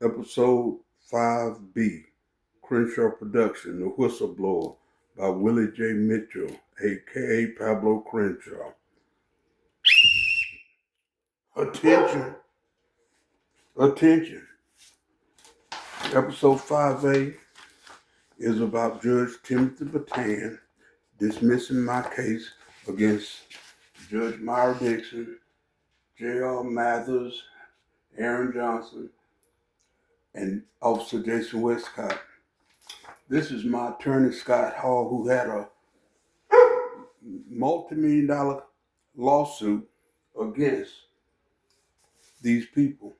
Episode 5B, Crenshaw Production, The Whistleblower by Willie J. Mitchell, a.k.a. Pablo Crenshaw. Attention. Attention. Episode 5A is about Judge Timothy Bataan dismissing my case against Judge Myra Dixon, J.R. Mathers, Aaron Johnson, and Officer Jason Westcott. This is my attorney, Scott Hall, who had a multi-million-dollar lawsuit against these people.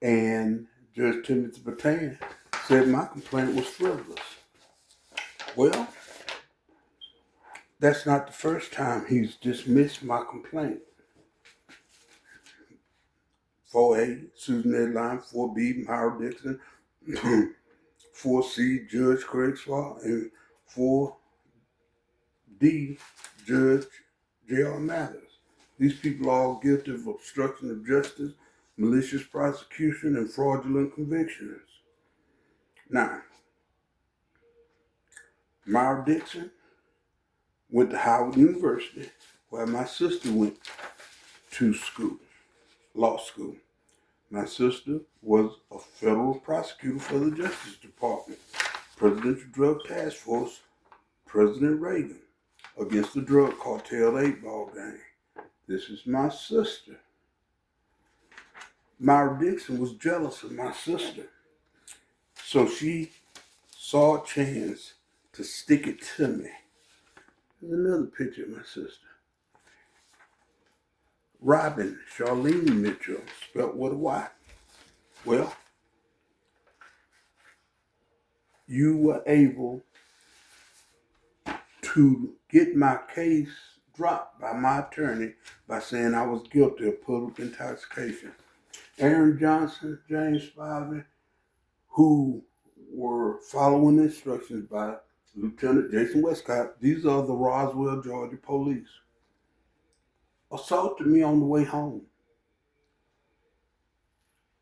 And Judge Timothy Bataan said my complaint was frivolous. Well, that's not the first time he's dismissed my complaint. 4A, Susan Edline, 4B, Myra Dixon, 4C, Judge Craig Swall, and 4D, Judge J.R. Mathers. These people are all guilty of obstruction of justice, malicious prosecution, and fraudulent convictions. Now, Myra Dixon went to Howard University, where my sister went to school, law school. My sister was a federal prosecutor for the Justice Department, Presidential Drug Task Force, President Reagan, against the drug cartel 8-ball gang. This is my sister. Myra Dixon was jealous of my sister, so she saw a chance to stick it to me. There's another picture of my sister. Robin Charlene Mitchell, spelled with a Y. Well, you were able to get my case dropped by my attorney by saying I was guilty of public intoxication. Aaron Johnson, James Spivey, who were following instructions by Lieutenant Jason Westcott, these are the Roswell, Georgia police, assaulted me on the way home.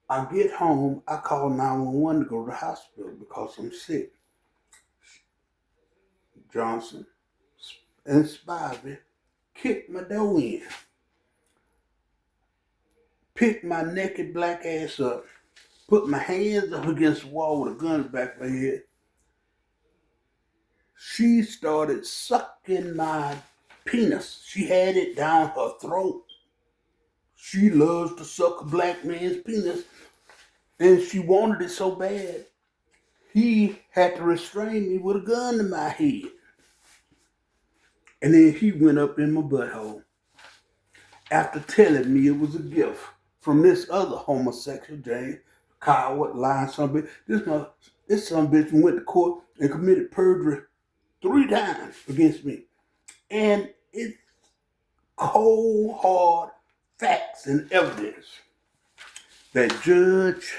I get home, I call 911 to go to the hospital because I'm sick. Johnson and Spivey kicked my door in, picked my naked black ass up, put my hands up against the wall with a gun in the back of my head. She started sucking my penis. She had it down her throat. She loves to suck a black man's penis, and she wanted it so bad, he had to restrain me with a gun to my head. And then he went up in my butthole after telling me it was a gift from this other homosexual, James, coward, lying son of a bitch. This son of a bitch went to court and committed perjury 3 times against me. And it's cold, hard facts and evidence that Judge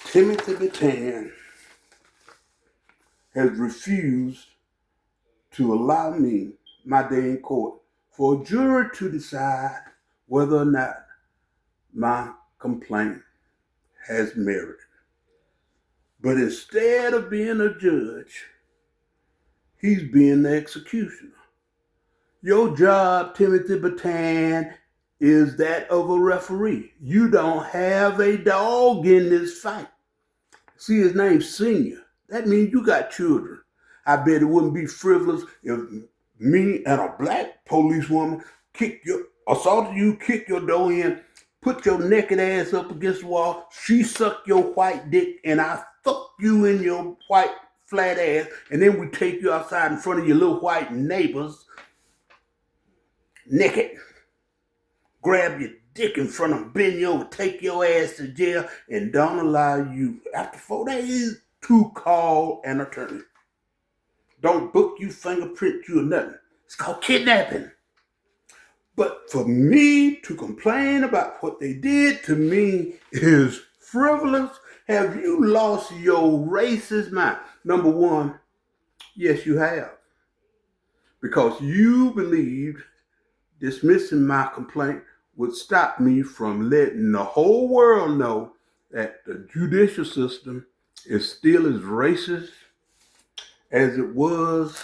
Timothy Bataan has refused to allow me my day in court for a jury to decide whether or not my complaint has merit. But instead of being a judge, he's being the executioner. Your job, Timothy Bataan, is that of a referee. You don't have a dog in this fight. See, his name's Senior. That means you got children. I bet it wouldn't be frivolous if me and a black policewoman assaulted you, kicked your door in, put your naked ass up against the wall, she sucked your white dick, and I fuck you in your white flat ass, and then we take you outside in front of your little white neighbors, naked, grab your dick in front of them, bend you over, take your ass to jail, and don't allow you, after 4 days, to call an attorney. Don't book you, fingerprint you, or nothing. It's called kidnapping. But for me to complain about what they did to me is frivolous. Have you lost your racist mind? Number one, yes, you have. Because you believed dismissing my complaint would stop me from letting the whole world know that the judicial system is still as racist as it was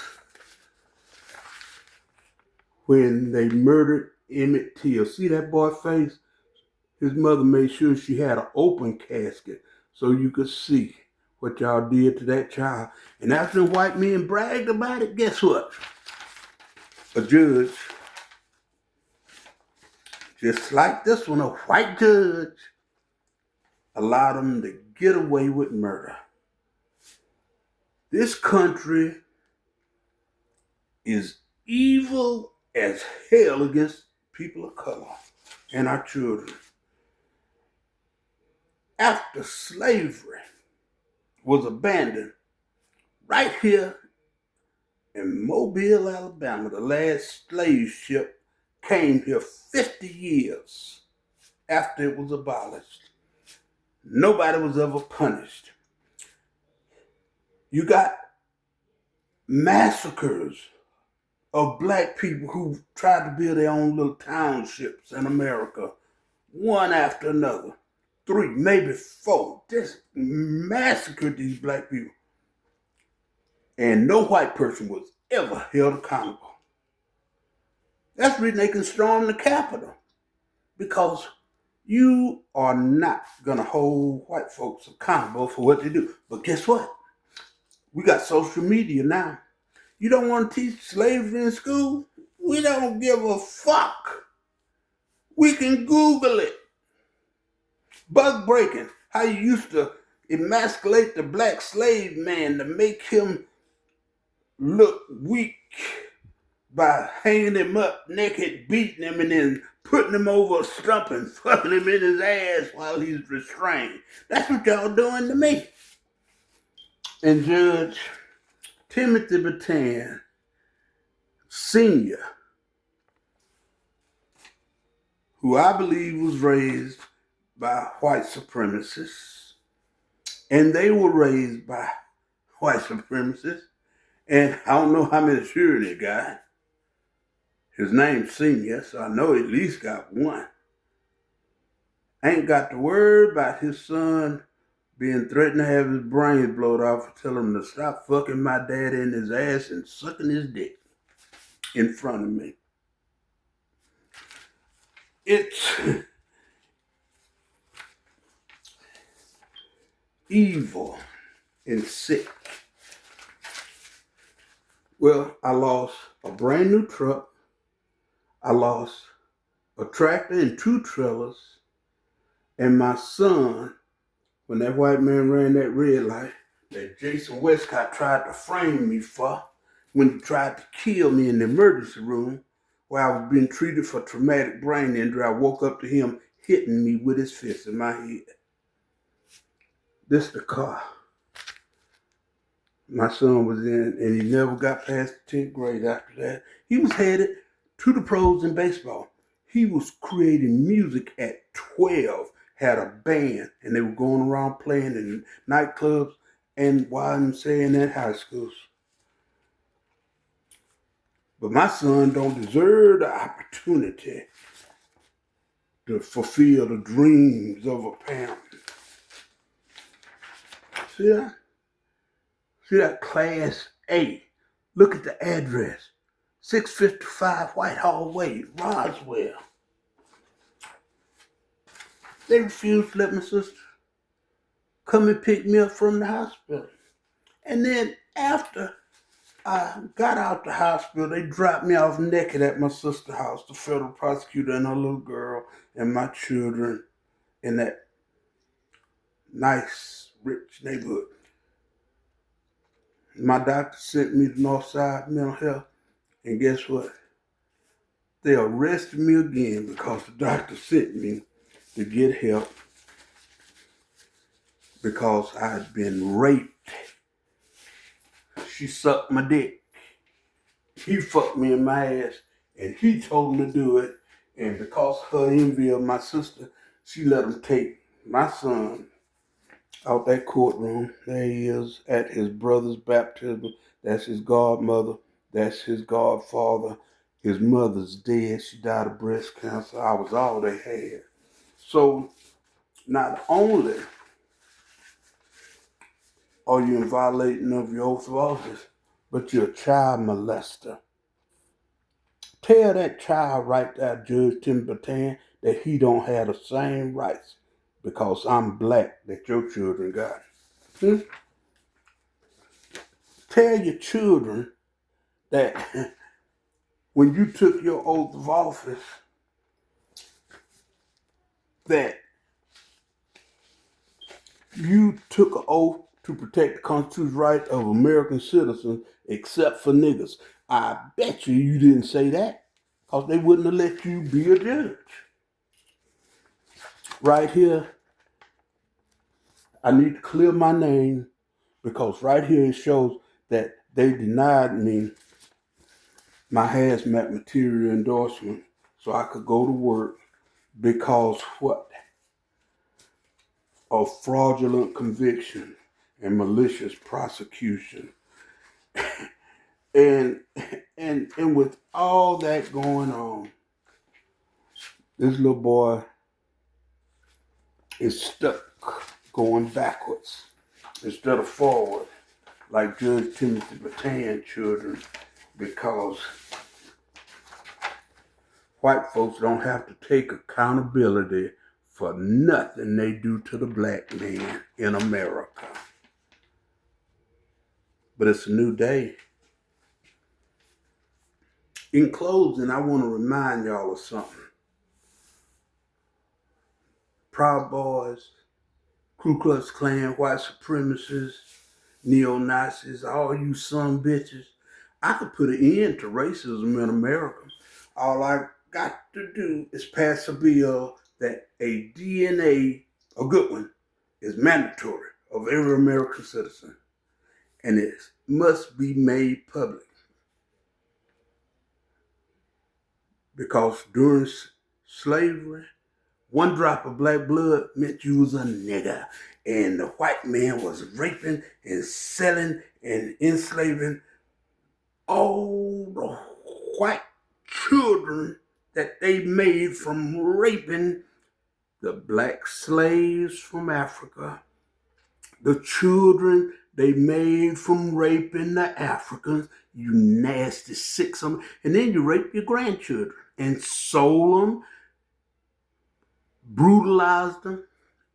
when they murdered Emmett Till. See that boy's face? His mother made sure she had an open casket so you could see what y'all did to that child. And after the white men bragged about it, guess what? A judge, just like this one, a white judge, allowed them to get away with murder. This country is evil as hell against people of color and our children. After slavery was abandoned, right here in Mobile, Alabama, the last slave ship came here 50 years after it was abolished. Nobody was ever punished. You got massacres of black people who tried to build their own little townships in America, one after another. 3, maybe 4, just massacred these black people. And no white person was ever held accountable. That's the reason they can storm the Capitol, because you are not going to hold white folks accountable for what they do. But guess what? We got social media now. You don't want to teach slavery in school? We don't give a fuck. We can Google it. Bug breaking, how you used to emasculate the black slave man to make him look weak by hanging him up naked, beating him, and then putting him over a stump and fucking him in his ass while he's restrained. That's what y'all doing to me. And Judge Timothy Batten Sr., who I believe was raised by white supremacists, and they were raised by white supremacists, and I don't know how many children they got. His name's Senior, so I know he at least got one. Ain't got to worry about his son being threatened to have his brains blowed off and tell him to stop fucking my daddy in his ass and sucking his dick in front of me. It's evil and sick. Well, I lost a brand new truck. I lost a tractor and 2 trailers. And my son, when that white man ran that red light, that Jason Westcott tried to frame me for, when he tried to kill me in the emergency room where I was being treated for traumatic brain injury, I woke up to him hitting me with his fist in my head. This the car my son was in, and he never got past the 10th grade after that. He was headed to the pros in baseball. He was creating music at 12, had a band, and they were going around playing in nightclubs and YMCA and at high schools. But my son don't deserve the opportunity to fulfill the dreams of a parent. See that? See that Class A? Look at the address. 655 Whitehall Way, Roswell. They refused to let my sister come and pick me up from the hospital. And then after I got out the hospital, they dropped me off naked at my sister's house, the federal prosecutor and her little girl and my children in that nice, rich neighborhood. My doctor sent me to Northside Mental Health, and guess what? They arrested me again because the doctor sent me to get help because I had been raped. She sucked my dick. He fucked me in my ass, and he told him to do it. And because her envy of my sister, she let him take my son out that courtroom. There he is at his brother's baptism. That's his godmother. That's his godfather. His mother's dead. She died of breast cancer. I was all they had. So not only are you in violating of your oath of office, but you're a child molester. Tell that child right there, Judge Tim Batan, that he don't have the same rights because I'm black that your children got. Hmm? Tell your children that when you took your oath of office, that you took an oath to protect the constitutional right of American citizens except for niggas. I bet you didn't say that because they wouldn't have let you be a judge. Right here, I need to clear my name because right here it shows that they denied me my hazmat material endorsement so I could go to work because what? Of fraudulent conviction and malicious prosecution. And with all that going on, this little boy is stuck going backwards instead of forward, like Judge Timothy Batan children, because white folks don't have to take accountability for nothing they do to the black man in America. But it's a new day. In closing, I want to remind y'all of something. Proud Boys, Ku Klux Klan, white supremacists, neo-Nazis, all you son bitches, I could put an end to racism in America. All I got to do is pass a bill that a DNA, a good one, is mandatory of every American citizen. And it must be made public. Because during slavery, one drop of black blood meant you was a nigger. And the white man was raping and selling and enslaving all the white children that they made from raping the black slaves from Africa, the children they made from raping the Africans, you nasty sick son. And then you rape your grandchildren and sold them, brutalized them,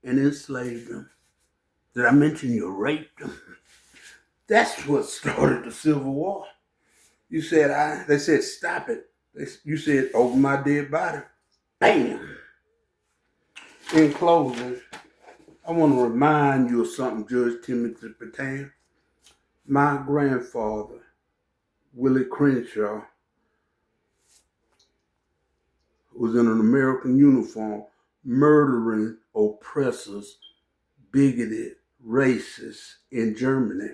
and enslaved them. Did I mention you raped them? That's what started the Civil War. You said, they said, stop it. You said, over my dead body. Bam. In closing, I want to remind you of something, Judge Timothy Batan. My grandfather, Willie Crenshaw, was in an American uniform murdering oppressors, bigoted, racists in Germany.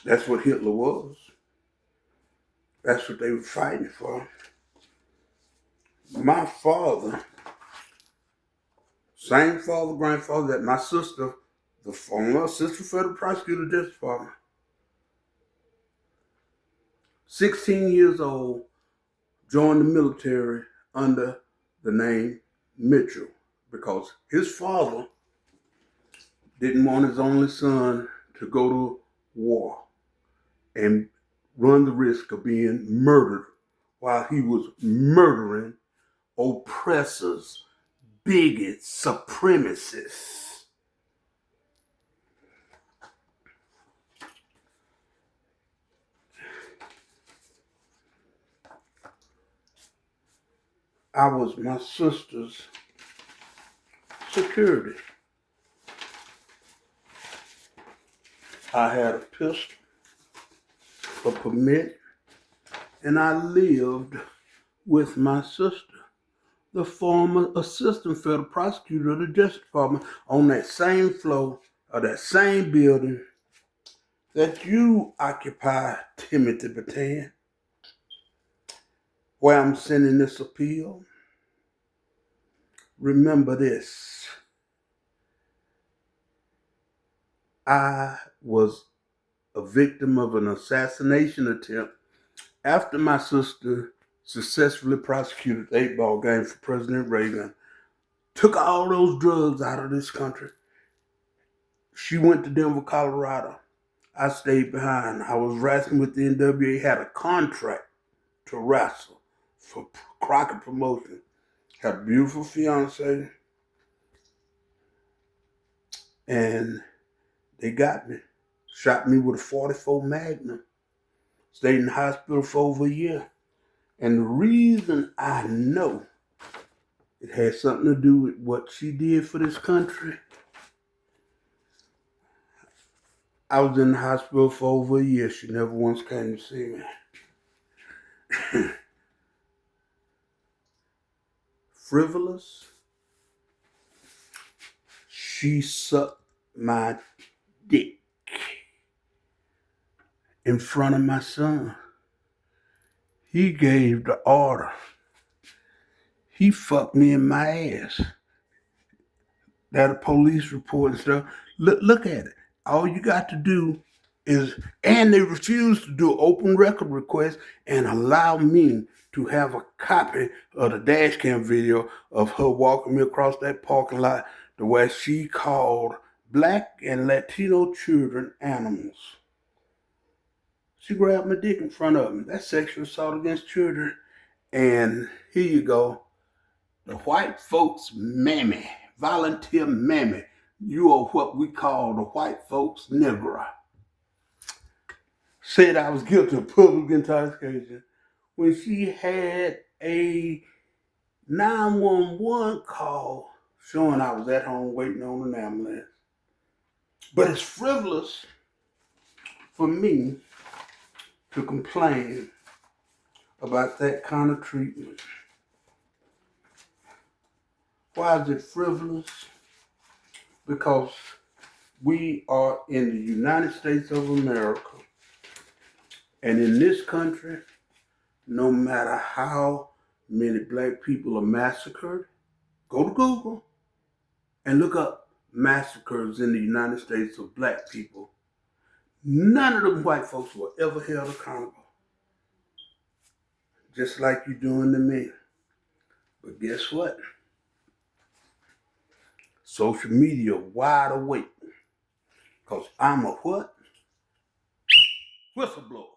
That's what Hitler was. That's what they were fighting for. My father, same father, grandfather that my sister, the former assistant federal prosecutor justice department, 16 years old, joined the military under the name Mitchell because his father didn't want his only son to go to war and run the risk of being murdered while he was murdering oppressors, bigots, supremacists. I was my sister's security. I had a pistol, a permit, and I lived with my sister, the former assistant federal prosecutor of the Justice Department, on that same floor of that same building that you occupy, Timothy Batan, where I'm sending this appeal. Remember this. I was a victim of an assassination attempt After my sister successfully prosecuted the 8-ball game for President Reagan, took all those drugs out of this country, she went to Denver, Colorado. I stayed behind. I was wrestling with the NWA, had a contract to wrestle for Crockett Promotion. Had a beautiful fiance, and they got me. Shot me with a 44 Magnum. Stayed in the hospital for over a year. And the reason I know it had something to do with what she did for this country, I was in the hospital for over a year. She never once came to see me. Frivolous. She sucked my dick in front of my son. He gave the order. He fucked me in my ass. That a police report and stuff. Look at it. All you got to do is, and they refused to do open record request and allow me to have a copy of the dash cam video of her walking me across that parking lot to where she called Black and Latino children animals. She grabbed my dick in front of me. That's sexual assault against children. And here you go. The white folks mammy, volunteer mammy. You are what we call the white folks Negro. Said I was guilty of public intoxication when she had a 911 call showing I was at home waiting on an ambulance. But it's frivolous for me to complain about that kind of treatment. Why is it frivolous? Because we are in the United States of America. And in this country, no matter how many black people are massacred, go to Google and look up massacres in the United States of black people. None of them white folks were ever held accountable. Just like you're doing to me. But guess what? Social media wide awake. Because I'm a what? Whistleblower.